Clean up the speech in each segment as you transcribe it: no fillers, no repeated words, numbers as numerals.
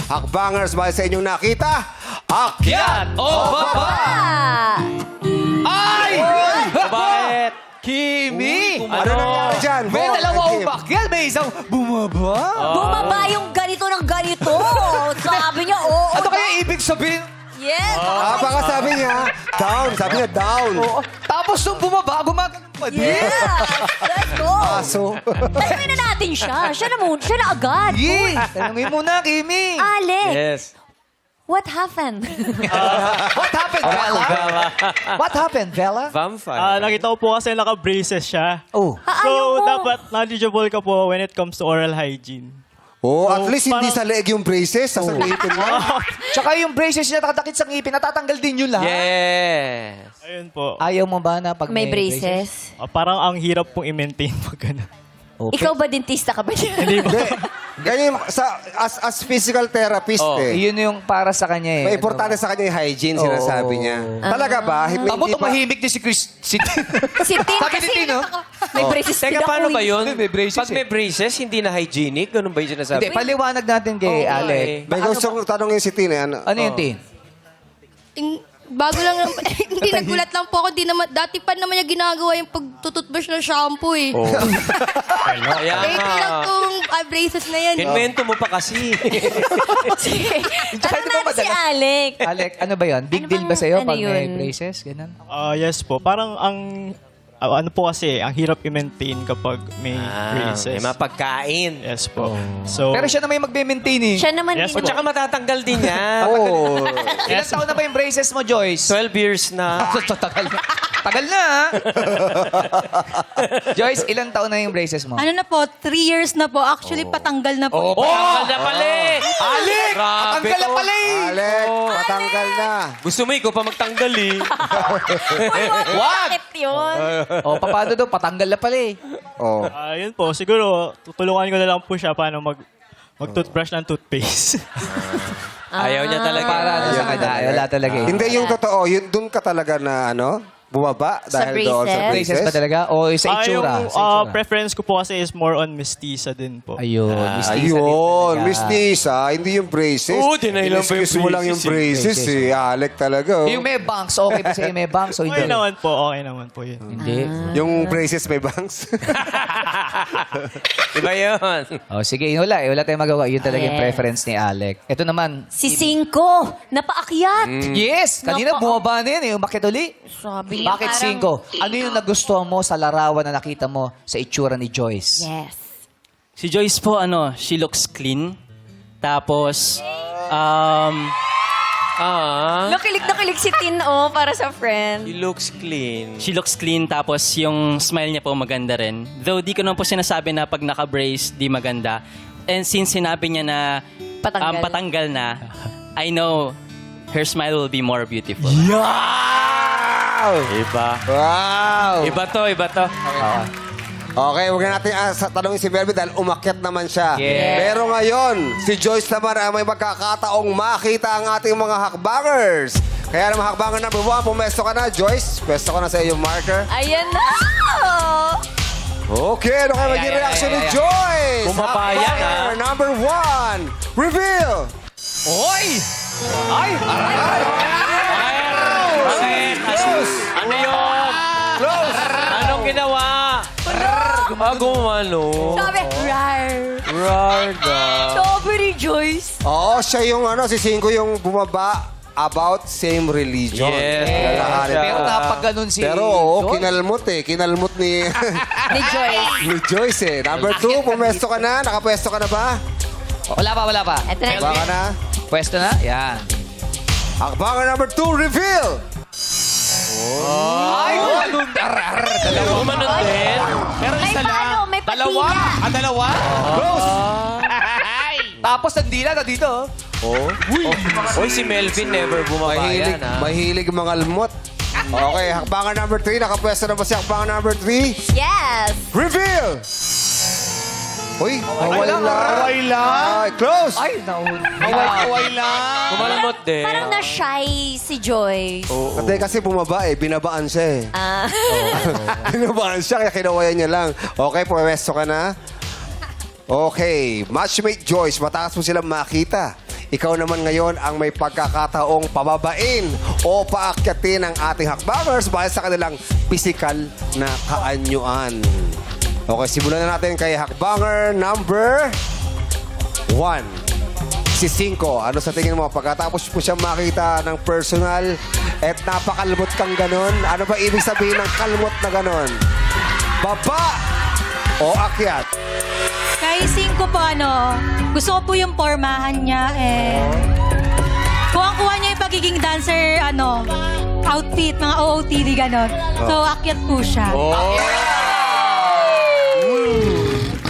Hakbangers, base sa inyong nakita, akyat O baba! Ay! Bakit? Kimi! Ano nangyari dyan? May Paul dalawa and Kim? umakyat, may isang bumaba. Bumaba yung ganito ng ganito. Sabi niya, oo. Ano kaya ibig sabihin? Yes. Baka sabi niya, down. Sabi niya, down. Oo. Tapos nung bumaba, gumagano pa din. Yes. Let's go. Aso. Tanungin na natin siya. Siya na agad. Yee! Tanungin mo na, Kimi. Alex, Yes. what happened? What happened, Bella? What happened, Bella? Vampire. Nakita ko po kasi naka-braces siya. Oh. So, Ayaw mo. dapat knowledgeable ka po when it comes to oral hygiene. Oh, at So, least hindi parang- sa leeg yung braces, sa ngipin lang. Tsaka yung braces niya nakadakit sa ngipin, natatanggal din yun lahat. Yes. Ayun po. Ayaw mo ba na pag May braces. Parang ang hirap pong i-maintain pag gano'n. Okay. Ikaw ba dentista ka ba niya? Hindi ba? Hindi. Ganyan, as physical therapist Yun yung para sa kanya eh. May importante sa kanya yung hygiene, sinasabi niya. Talaga ba? Tamo Hindi pa- tumahimik din si Chris. Si Tin Sabi ni kasi Tin, no? may braces Teka, din ako paano ba eh. yun? May braces Pag may braces, hindi na hygienic? Ganun ba yung sinasabi? Hindi, paliwanag natin kay Oo, Alec. eh. May gusto kong tanongin si Tina. Ano yung Tin? Bago lang naman, hindi nagulat lang po ako. Dati pa naman niya ginagawa yung pagtututbrush ng shampoo eh. Kaya Lately lang nga. tong braces na yan. Invento mo pa kasi. Sige. Tsaka Tanong di ba natin si madalas- Alec. Alec, ano ba yun? Big Ano deal ba bang- sa'yo ano pag may yun? braces? Ganun? Yes po. Parang ano po kasi, ang hirap i-maintain kapag may braces. May mapagkain. Yes po. So, Pero siya naman yung magbe-maintain eh. Siya naman Yes din. po. Tsaka matatanggal din yan. Oh. Ilan taon na ba yung braces mo, Joyce? 12 years na. Tagal na. Tagal na, ha? Joyce, ilang taon na yung braces mo? Ano na po, 3 years na po. Actually, patanggal na po. Oh, patanggal na pala eh. Alec! Grabe Patanggal na to. pala eh! Alec, patanggal na. Gusto mo ikaw pa magtanggal eh. Wag! Bakit yun? O, paano daw? Patanggal na pala eh. Oh. yun po. Siguro, tutulungan ko na lang po siya paano mag-toothbrush ng toothpaste. Ayaw niya talaga. Para ano sa kanya? Wala talaga eh. Hindi yung totoo, yun doon ka talaga na bumaba Sa dahil doon sa braces? Braces ba talaga? O sa itsura? Yung Sa itsura? preference ko po kasi is more on mestiza din po. Ayun. mistisa din Ayun, talaga. mistisa, hindi yung braces. Oo, dinailan pa yung Iniskis mo lang yung braces braces. Alec talaga. Oh. Yung may bangs, okay pa sa'yo may bangs o hindi? Okay naman po yun. Hindi. Yung braces may bangs. Iba yun. O sige, wala eh. Wala tayong magawa. Yun talaga yung Yes. preference ni Alec. Ito naman. Si Cinco, napaakyat. Yes! Kanina bumaba na yan eh. Umakit uli. Sabi niya Bakit parang- 5? Ano yung nagustuhan mo sa larawan na nakita mo sa itsura ni Joyce? Yes. Si Joyce po, she looks clean. Tapos, Nakilig na kilig si Tin, para sa friend. He looks clean. she looks clean. Tapos, yung smile niya po maganda rin. Though, di ko naman po sinasabi na pag naka-brace, di maganda. And since sinabi niya na Patanggal. patanggal na, I know her smile will be more beautiful. Wow! Iba. Wow! Iba to. Okay, huwag na natin tanongin si Melvin dahil umakyat naman siya. Yes. Pero ngayon, si Joyce naman ang may magkakataong makita ang ating mga hakbangers. Kaya naman hakbanger number 1, pumesto ka na. Joyce, pwesto ka na sa iyong marker. Ayan na! Okay, ano kayo maging reaction ni Joyce? Bumabaya na. Hakbanger number 1, reveal! Oy! Ay! Bakit? Ano yun? Close! Anong ginawa? Gumano. Sabi, rar. Rarda. Sabi ni Joyce. Oo, siya yung si Cinco yung bumaba about same religion. Yes. Lalahanin Pero ko. napag-ganon si Pero Joyce. kinalmot Kinalmot ni, Ni Joyce. ni Joyce Number 2, pumesto ka na. Nakapwesto ka na ba? Wala pa. Ito na. Baka na. Pwesto na? Yan. Hakbanger number 2, reveal! Ay! Gumanon din. Pero May paano? May patina. Dalawa? Close! Tapos nandila na dito. Oh. Uy, si Melvin never bumabaya na. Mahilig mangalmot. Okay, hakbanger number 3. Nakapwesto na ba si hakbanger number 3? Yes. Reveal! Uy, away lang. Ay, close! Ay, naun. Gumalamot din. Parang na-shy si Joyce. Kasi bumaba binabaan siya binabaan siya, kaya kinawayan niya lang. Okay, pumesto ka na. Okay, matchmate Joyce, mataas mo silang makita. Ikaw naman ngayon ang may pagkakataong pababain o paakyatin ang ating hakbangers bahil sa kanilang physical na kaanyuan. Okay, simulan na natin kay hakbanger number 1. Si 5. Ano sa tingin mo? Pagkatapos mo siya makita ng personal at napakalmot kang ganon, ano ba ibig sabihin ng kalmot na ganon? Baba o akyat? Kay 5 po, gusto ko po yung pormahan niya, kuha niya yung pagiging dancer, outfit, mga OOTD, ganon. So, akyat po siya.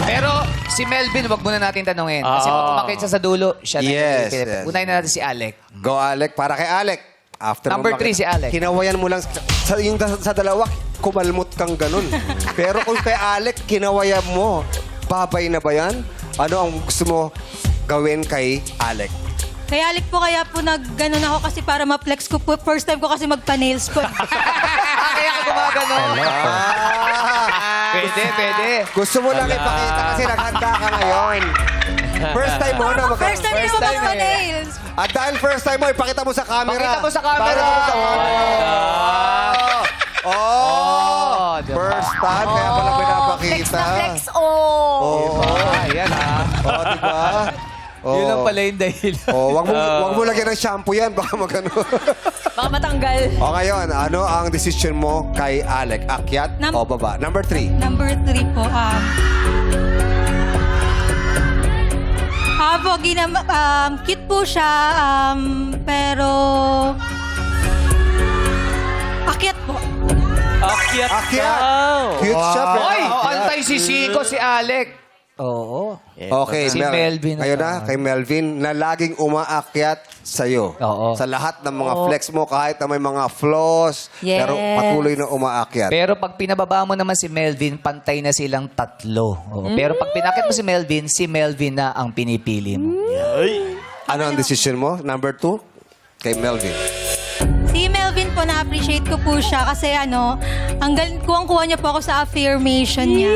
Pero si Melvin, wag muna natin tanungin. Kasi kung umakit siya sa dulo, siya na Yes, yung yes. Unahin na natin si Alec. Go, Alec. Para kay Alec. After Number mo makita- 3 si Alec. Kinawayan mo lang. Sa dalawa, kumalmot kang ganun. Pero kung kay Alec, kinawayan mo. Babay na ba yan? Ano ang gusto mo gawin kay Alec? Kaya Alec po, kaya po nag-ganon ako kasi para ma-flex ko po. First time ko kasi magpa-nails po. Kaya ka gumagano. Pwede. Gusto mo lang ipakita kasi naghanda ka ngayon. First time mo na First time ko magpa-nails. At dahil first time mo, ipakita mo sa camera. Pakita mo sa camera. Pakita mo sa camera. Oh! diba? First time, kaya pala Flex pinapakita. na flex, oh. Oh, Ayan ha. oh, diba? Oh. Yun ang pala yung dahilan. Oh, wag mo lagyan ng shampoo yan, baka magano. Baka matanggal. O ngayon, ano ang decision mo kay Alec? Akyat o baba? Number 3. Number 3 po, pogi na, cute po siya, pero akyat po. Akyat. Akyat! Wow. Cute siya, pero Oy! akyat. Antay si Chico, si Alec. Oo. Okay, Si Melvin. Ngayon na, kay Melvin, na laging umaakyat sa'yo. Oo. Sa lahat ng mga flex mo, kahit na may mga flaws, Yes. pero patuloy na umaakyat. Pero pag pinababa mo naman si Melvin, pantay na silang 3. Oo. Pero pag pinakit mo si Melvin na ang pinipili mo. Ano ang decision mo? Number 2? Kay Melvin. Si Melvin po, na-appreciate ko po siya kasi ang galing, kuwang-kuha niya po ako sa affirmation niya.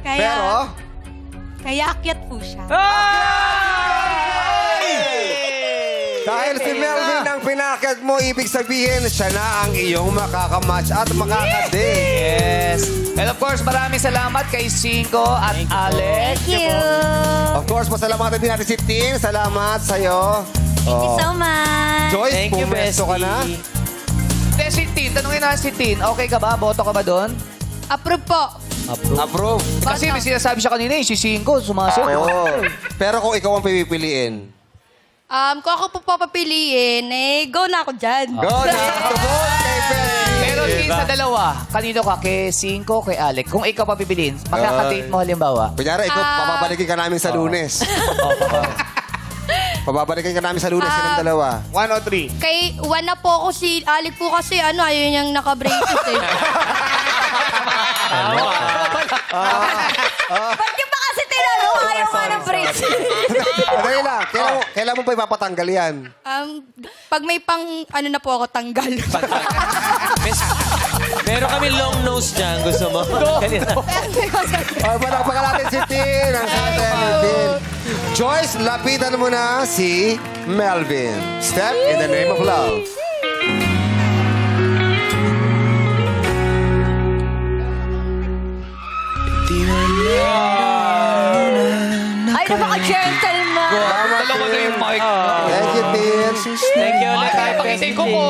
Kaya, Pero, kaya akyat po siya. dahil si Melvin ang pinakyat mo, ibig sabihin, siya na ang iyong makakamatch at makakadate. Yes. And of course, maraming salamat kay Cinco at Alex. Thank you. Of course, pasalamatan din natin si Tin. Salamat sa'yo. Thank you so much. Joyce, Thank you, pumesto ka na. Hindi, si Tin. Tanungin na si Tin. Okay ka ba? Boto ka ba doon? Approve po. Approve. Kasi may sinasabi siya kanina, si Cinco, sumasagot. Oo. Pero kung ikaw ang pipiliin, Kung ako po papapiliin, go na ako dyan. go na to vote kay Melvin. Pero Tin, sa dalawa, kanino ka? Kay Cinco, kay Alec. Kung ikaw papipiliin, magkakadate mo halimbawa. Kunyari, ikaw, papabalikin ka namin sa Lunes. Pababalikin ka namin sa Lunes, silang dalawa. 1 o 3? Kay one na po ako si Alec po kasi ayaw niyang naka-braces eh. Ba't yung ba kasi tinanong ayaw nga ng brace? Dahil lang, kailan mo ba ipapatanggal yan? Pag may pang na po ako tanggal. Meron kami long nose dyan. Gusto mo? Ay, palakpakan natin si Tin. Ang sabi ni Melvin. Joyce, lapitan mo na si Melvin. Step in the name of love. Ay, napaka-gentleman. Dalawa na yung mic. Thank you, Tin. Thank you ulit. Ay, pakitin ko po.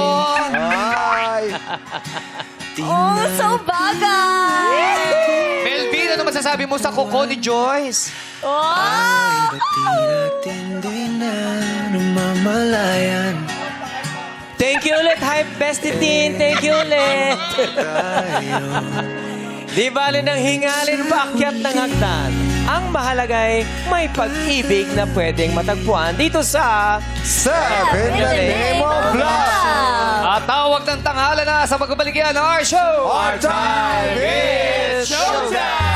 Ay. Oh, so bagay. Melvin, ano masasabi mo sa kuko ni Joyce? Wow. Thank you ulit, Hype Bestie Teen. Thank you ulit. Di bali ng hingalin paakyat ng hagdan. Ang mahalagay, may pag-ibig na pwedeng matagpuan dito sa... Step in the name of love. At tawag ng tanghala na sa pagbabalik yan ng our show. Our time is showtime.